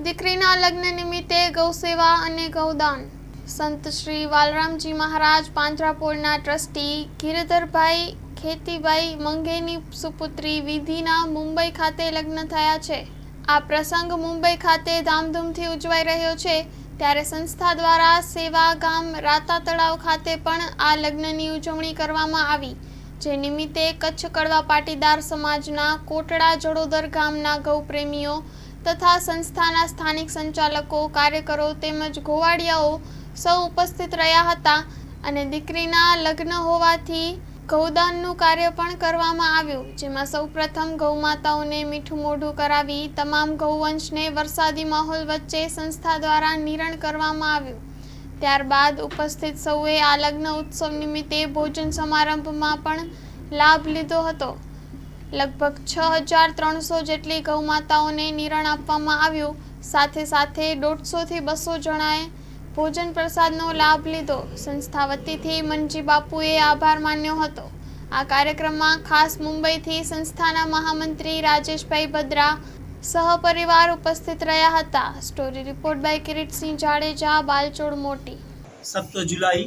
દીકરીના લગ્ન નિમિત્તે ગૌસેવા અને ગૌદાન. સંત શ્રી વાલરામજી મહારાજ પાંજરાપોળના ટ્રસ્ટી ગિરધરભાઈ ખેતીભાઈ મંગેની સુપુત્રી વિધિના મુંબઈ ખાતે લગ્ન થયા છે. આ પ્રસંગ મુંબઈ ખાતે ધામધૂમથી ઉજવાઈ રહ્યો છે. ત્યારે સંસ્થા દ્વારા સેવા ગામ રાતા તળાવ ખાતે પણ આ લગ્નની ઉજવણી કરવામાં આવી, જે નિમિત્તે કચ્છ કડવા પાટીદાર સમાજના કોટડા જડોદર ગામના ગૌપ્રેમીઓ તથા સંસ્થાના સ્થાનિક સંચાલકો, કાર્યકરો તેમજ ગોવાળિયાઓ સૌ ઉપસ્થિત રહ્યા હતા અને દીકરીના લગ્ન હોવાથી ગૌદાનનું કાર્ય પણ કરવામાં આવ્યું, જેમાં સૌપ્રથમ ગૌમાતાઓને મીઠું મોઢું કરાવી તમામ ગૌવંશને વરસાદી માહોલ વચ્ચે સંસ્થા દ્વારા નિરણ કરવામાં આવ્યું. ત્યારબાદ ઉપસ્થિત સૌએ આ લગ્ન ઉત્સવ નિમિત્તે ભોજન સમારંભમાં પણ લાભ લીધો હતો. લગભગ 6300 જેટલી ગૌમાતાઓને નિરણ આપવામાં આવ્યું. સાથે સાથે 150 થી 200 જણાએ ભોજન પ્રસાદનો લાભ લીધો. સંસ્થા વતીથી મનજી બાપુએ આભાર માન્યો હતો. આ કાર્યક્રમમાં ખાસ મુંબઈથી સંસ્થાના મહામંત્રી રાજેશભાઈ બદ્રા સહપરિવાર ઉપસ્થિત રહ્યા હતા. Story report by Kiritsinh Jadeja, Balchod Moti. 7 જુલાઈ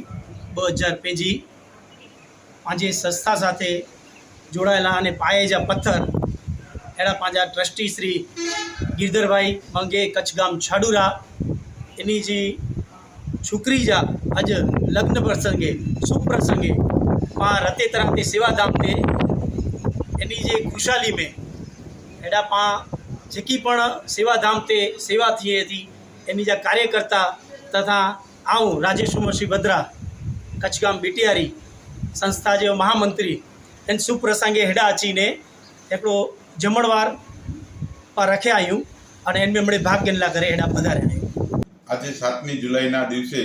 2025 પાંજે સંસ્થા સાથે જોડાયેલા અને પાયેજા પથ્થર એડા પાંજા ટ્રસ્ટી શ્રી ગિરધરભાઈ મંગે કચ્છગામ છાડુરા એની જે છોકરી જા આજ લગ્ન પ્રસંગે સુપ્રસંગે માં રતે તરાતે સેવાધામ તે એની જે ખુશાલી में એડા પા જેકી પણ સેવાધામ તે સેવા થी હતી એની જે કાર્યકર્તા તથા આવું રાજેશકુમારસિંહ બદ્રા કચ્છગામ બીટીઆરી સંસ્થા જે મહામંત્રી એન સુપ્રસંગે હેડા અચીને એકડો જમણવાર પર રખ્યા આયું અને એમને મળે ભાગ્યનલા કરે હેડા પધારે. આજે 7મી જુલાઈના દિવસે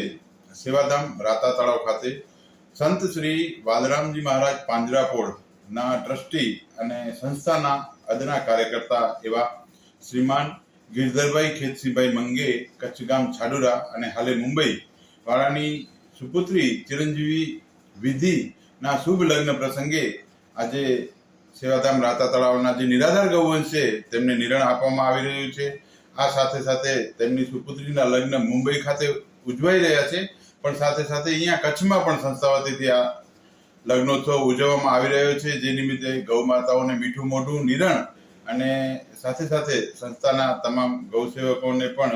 સેવાધામ રાતા તળાવ ખાતે સંત શ્રી વાલરામજી મહારાજ પાંજરાપોળના ટ્રસ્ટી અને સંસ્થાના અદના કાર્યકર્તા એવા શ્રીમાન ગિરધરભાઈ ખેતસિંહભાઈ મંગે કચ્છગામ છાડુરા અને હાલે મુંબઈ વાળાની સુપુત્રી ચિરંજીવી વિધિના શુભ લગ્ન પ્રસંગે આજે સેવાધામ રાતા તળાવના જે નિરાધાર ગૌવંશ છે તેમને નિરણ આપવામાં આવી રહ્યું છે. આ સાથે સાથે તેમની સુપુત્રીના લગ્ન મુંબઈ ખાતે ઉજવાઈ રહ્યા છે, પણ સાથે સાથે અહીંયા કચ્છમાં પણ સંસ્થા વતીથી આ લગ્નોત્સવ ઉજવવામાં આવી રહ્યો છે, જે નિમિત્તે ગૌમાતાઓને મીઠું મોઢું નિરણ અને સાથે સાથે સંસ્થાના તમામ ગૌસેવકોને પણ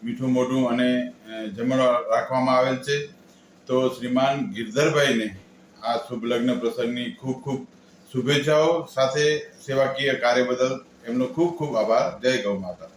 મીઠું મોઢું અને જમણવાર રાખવામાં આવેલ છે. તો શ્રીમાન ગિરધરભાઈને આ શુભ લગ્ન પ્રસંગની ખૂબ ખૂબ શુભેચ્છાઓ સાથે સેવાકીય કાર્ય બદલ એમનો ખૂબ ખૂબ આભાર. જય ગૌ માતા.